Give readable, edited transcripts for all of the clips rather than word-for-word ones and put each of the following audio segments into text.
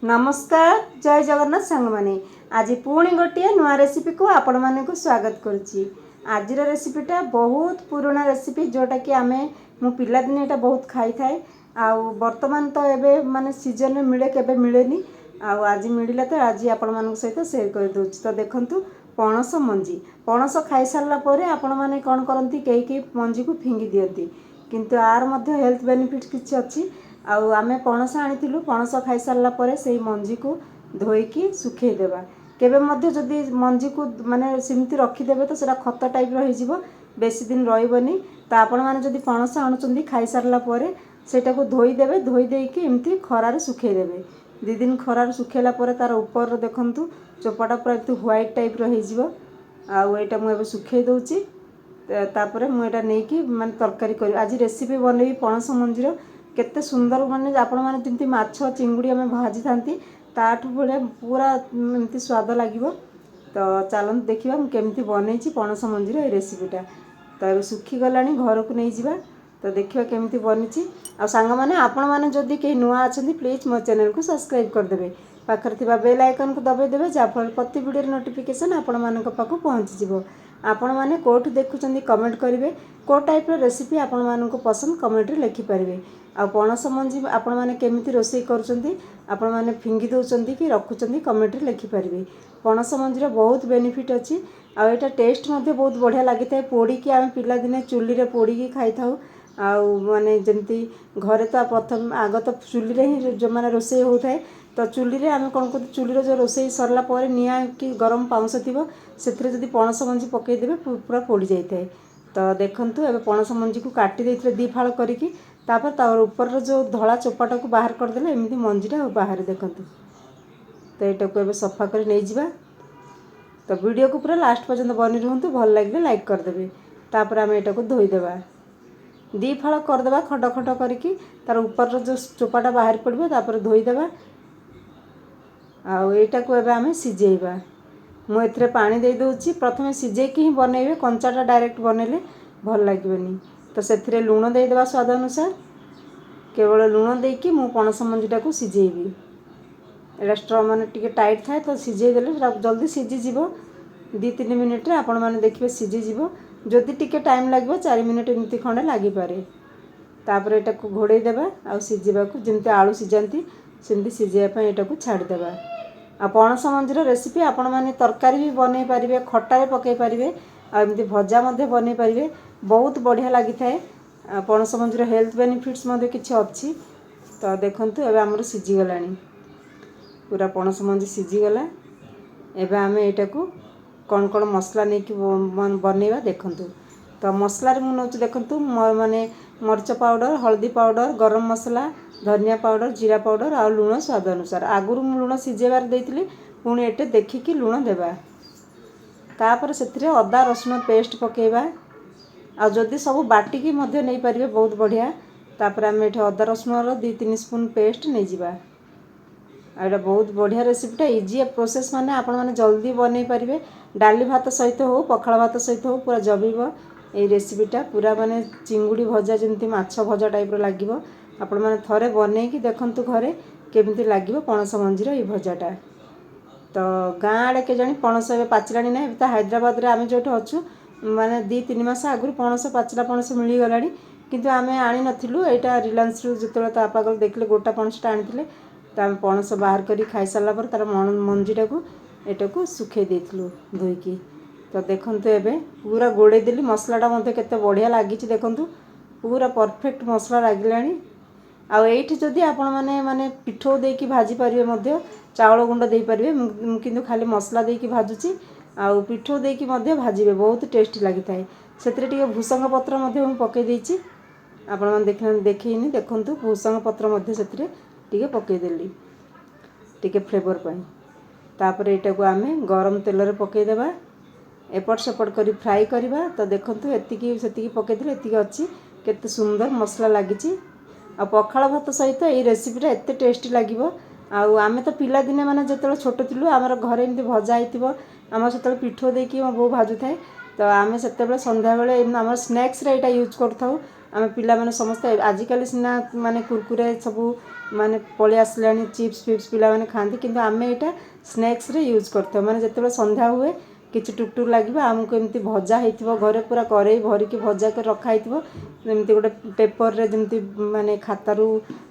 नमस्कार जय जगन्नाथ सांग माने आज पुणी गोटे नुआ रेसिपी को आपण माने स्वागत करुच्ची। आज रेसिपीटा बहुत पुराना रेसिपी जोटा कि आमे मो पिला दिन एटा बहुत खाई थाए आ वर्तमान तो एबे माने सीजन में मिले केबे मिलेनी आ आज मिलला तो आज आपण मान सहित शेयर कर दूची। तो देखंतु पणस मंजी पणस खाई सारला परे आपण माने कोन करंती केही मंजी को फिंगी दियंती किंतु आर मध्ये हेल्थ बेनिफिट किछि अछि। आउ आमे पणस आनिथिलु पणस खाई सारला परे सेही मंजी को धोईकी सुखै देबा केबे मध्ये जदी मंजी को माने सिमती रखी देबे तो सेरा खत टाइप रही जिवो बेसी दिन रहिबनी। तो आपण माने जदी पणस आनुचंदी खाई सारला परे सेटा को धोई देबे धोई देईकी एमती खरार सुखै देबे 2 दिन खरार सुखेला परे तार ऊपर देखंतु चोपाटा पूरा एमती व्हाइट टाइप रही जिवो। आउ एटा मु एबे सुखै दउची तापरे मु एटा नेकी माने तरकारी करी आज रेसिपी बनेबी पणस मंजीर केते सुंदर माने आपण माने जंती माछ चिंगुड़ी आमे भाजी थांती ताठू भले पूरा एमती स्वाद लागिवो। तो चलन देखिबा मु केमती बनेची पणस मंजीर ए रेसिपीटा। तो सुखी गलानी घर को नहीं जिबा तो देखिबा केमती बनीची। आ सांग माने आपण माने जदी के नुआ अछंती प्लीज मो चैनल को सब्सक्राइब कर देबे पाखर थिबा बेल आइकन को दबाई देबे जा फल प्रति वीडियो नोटिफिकेशन आपण मानक पाखु पहुंची जिवो। आपण माने कोठ देखुचंदी कमेंट करिवे को टाइप रो रेसिपी आपण मानक पसंद कमेंट रे लिखि परिवे। आ पणस मंजी आपण माने केमिति रोसई करूचंदी आपण माने फिंगी दउचंदी कि रखुचंदी कमेंट रे लिखि परिवे। पणस मंजीर बहुत बेनिफिट अछि आ एटा टेस्ट मध्ये बहुत बढ़िया लागि थाए पोड़ी कि आमे पिला दिने चुल्ली रे पोड़ी कि खाइ थाउ। आ माने जंती घरे तो प्रथम आग तो चुल्ली रे ही जो माने रोसई होथाय तो चुल्ली रे आमे कोन को चुल्ली रो जो रोसई सरला परे निया कि गरम पाउंस थिबो सेथरे जदी पणस मंजी पकई देबे पूरा पोड़ी जाई थाए। तो देखंतु एबे पणस मंजी को काटी देइथले दी फाळ करिकि तापर तार ऊपर जो धला चोपाटा को बाहर कर देले एमती मंजीटा बाहर देखंतु। तो एटा को एबे सफा कर नै जिबा। तो वीडियो को पूरा लास्ट पर्यंत बनी रहंतु भल लागिले लाइक कर देबे। तापर हम एटा को धोई देबा दी फाळ कर देबा खड खड करिकि तार ऊपर जो चोपाटा बाहर पड़बो तापर धोई देबा। आ एटा को एबे हम सिजेइबा मु एथरे पानी दे दउची प्रथमे सिजे कि ही बनेबे कंचाटा डायरेक्ट बनेले भल लागिबनी। तो सेथरे लूण दे देबा स्वाद अनुसार केवल लूण देकी मु पणस मंजीटा को सिजेइबी। एटा स्ट्रॉ माने टिके टाइट थाए तो सिजे देले जल्दी सिजी जिवो 2-3 मिनिट रे आपण माने देखिबे सिजी जिवो। जदि टिके टाइम लागबो 4 मिनिट एमती खंडे लागि पारे। तापर एटा को घोड़े देबा आ सिजिबा को जेमते आलू सिजंती सेमती सिजिया पय एटा को छाड़ देबा। आ पणस मंजीर रेसिपी आपण माने तरकारी भी बनै पारिबे खट्टा रे पकै पारिबे आ एमती भजा मध्ये बनै पारिबे बहुत बढ़िया लागि थाए। पणस मंजीर हेल्थ बेनिफिट्स मध्ये किछि अछि। तो देखंतु एबे हमर सिजी गलानी पूरा पणस मंजी सिजी गला। एबे आमे एटा को कोन कोन मसला नै कि बनेबा देखंतु। तो मसला रे मु नउच देखंतु माने मरच पाउडर हल्दी पाउडर गरम मसला धनिया पाउडर जीरा पाउडर आ लूण स्वाद अनुसार आगुरु मु लूण सिजेबार देइतिली पुणी एटे देखिकी लूण देबा। तापर सेथिरे अदा रसुण पेस्ट पकेबा आ जदि सब बाटिकी मध्ये नै परिबे बहुत बढ़िया। तापर हम एठे अदा रसुण रो 2-3 स्पून पेस्ट नै जिबा। आ एटा बहुत बढ़िया रेसिपीटा इजी प्रोसेस माने आपण माने जल्दी बनै परिबे डाली भात सहित हो पखाळ भात सहित हो पूरा जबिबो ए रेसिपीटा पूरा माने चिंगुड़ी भजा जेमती माछ भजा टाइप रो लागिवो। आपण माने थरे बनै कि देखंतु घरे केमती लागिवो पणस मंजीर ए भजाटा। तो गाँ आड़े के जानी पणस ए पाचिलानी ना एबे हैदराबाद रे आमे जोठ अछु माने 2-3 मास आगुर पणस पाचिला पणस मिली गलानी किंतु आमे आनी नथिलु एटा रिलायंस रु जतले ता पागल देखले गोटा पणसटा आनिथिले तो आमे पणस बाहर करी खाई सारला पर तार मंजीटा को एटा को सुखै देथिलु धोईकी। तो देखंतु एबे पूरा गोड़े देली मसलाटा मध्ये केते बढ़िया लागिची देखंतु पूरा परफेक्ट मसला लागिलानी। आ एठी जदि आपण माने माने पिठो देकी भाजी परिबे मध्ये चावल गुंड देई परिबे किंतु खाली मसला देकी भाजुची आ पिठो देकी मध्ये भाजीबे बहुत टेस्टी लागि थाए। सेतरे टिके भूसंग पत्र मध्ये हम पके देइची आपण माने देखैनी देखंतु भूसंग पत्र मध्ये सेतरे टिके पके देली टिके फ्लेवर पय। तापर एटा को आमे गरम तेल रे पके देबा एपट सेपट करी फ्राई करबा। तो देखंतु एतिकी सेतिकी पके दिले एतिकी अछि केते सुंदर मसला लागिची। आ पखाळ भात सहित ए रेसिपीटा एते टेस्टी लागिवो। आउ आमे तो पिला दिने माने जतले छोट थिलु हमर घरे एमती भजा आइतिबो हमर सेतले पिठो देकी मो बो भाजु थाए। तो आमे सेते बेले संध्या बेले हमर स्नैक्स रे एटा यूज करथाउ आम पिला समस्ते आजिकल सीना माने कुरकुरे सबू माने पलि आसलानी चिप्स फिप्स पिला माने खाती किंतु आम यहाँ स्नैक्स रे यूज करते माने जिते संध्या हुए किसी टुकटुक लगे आमको एमती भजा हो घरे पूरा कड़े भरिकी भजा कर रखाई एमती गोटे पेपर रे जमती माने खातारू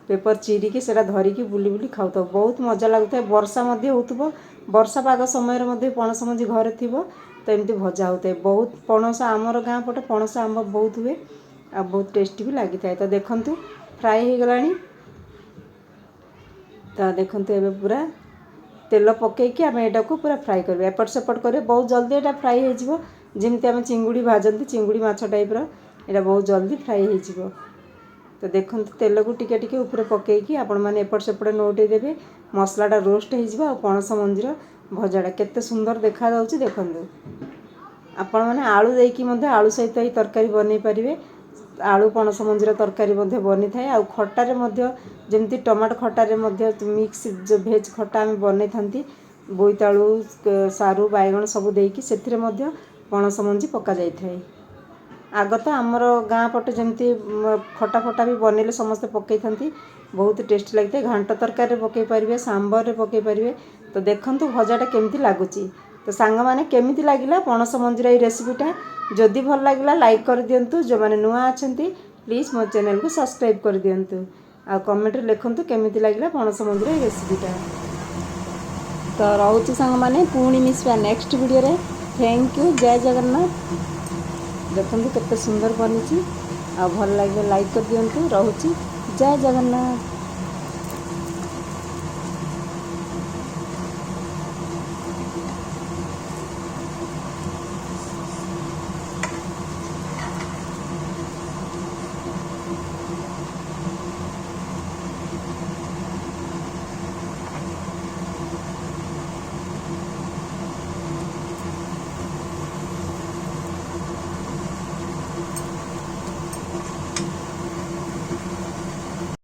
पेपर चिरिकी सेटा धरिकी बुली बुली खाऊ बहुत मजा लगुता है। वर्षा हो वर्षा पाग समय पणस मंजी घरे थी तो एमती भजा होता है बहुत पणस आमर गाँ पटे पणस आम बहुत हुए आ बहुत टेस्टी भी लगी था। तो देखंतु फ्राई हो गलानी तो देखंतु एबे पूरा तेल पकईकि आम यहाँ को पूरा फ्राए कर एपट सेपट कर बहुत जल्दी यहाँ फ्राए हो जमी आम चिंगुड़ी भाजती चिंगुड़ी माछ टाइप यहाँ बहुत जल्दी फ्राए हो। तो देखो तेल को टिके टिके ऊपर पकईकि आपण मैंने एपट सेपट नौटे देवे मसलाटा रोस्ट हो पणस मंजीर भजाटा केते सुंदर देखा जाउछि। देखंतु आपण मैंने आलू देकी आलू सहित ही तरकारी बनै पारिबे आलू पणस मंजीर तरकारी बनी थाए आ खटारे जमती टमाटो खटारे मिक्स जो भेज खटा आम बनै थांती बोईतालू सारू बैगण सब देकी सेथिरे पणस मंजी पका जाई थाए। आग तो आमर गाँ पटे जमती खटा फटा भी बनइले समस्ते पकई थांती बहुत टेस्टी लगता है। घांट तरकारी पकई पारे सांबर रे पकई पारे। तो देखंतु भजाटा केमती लागुची तो सांग माने केमिति लागिला पणस मंजीर ये रेसिपीटा जदि भल लागिला लाइक कर दियंतु जो माने नुआ अछंती प्लीज मो चैनल को सब्सक्राइब कर दियंतु आ कमेंट रे लिखंतु केमिति लागिला पणस मंजीर ये रेसिपीटा। तो रहउची सांग माने पुणी मिसवा नेक्स्ट वीडियो रे। थैंक यू जय जगन्नाथ। देखंतु केते सुंदर बनिची आ भल लागे लाइक कर दियंतु। रहउची जय जगन्नाथ।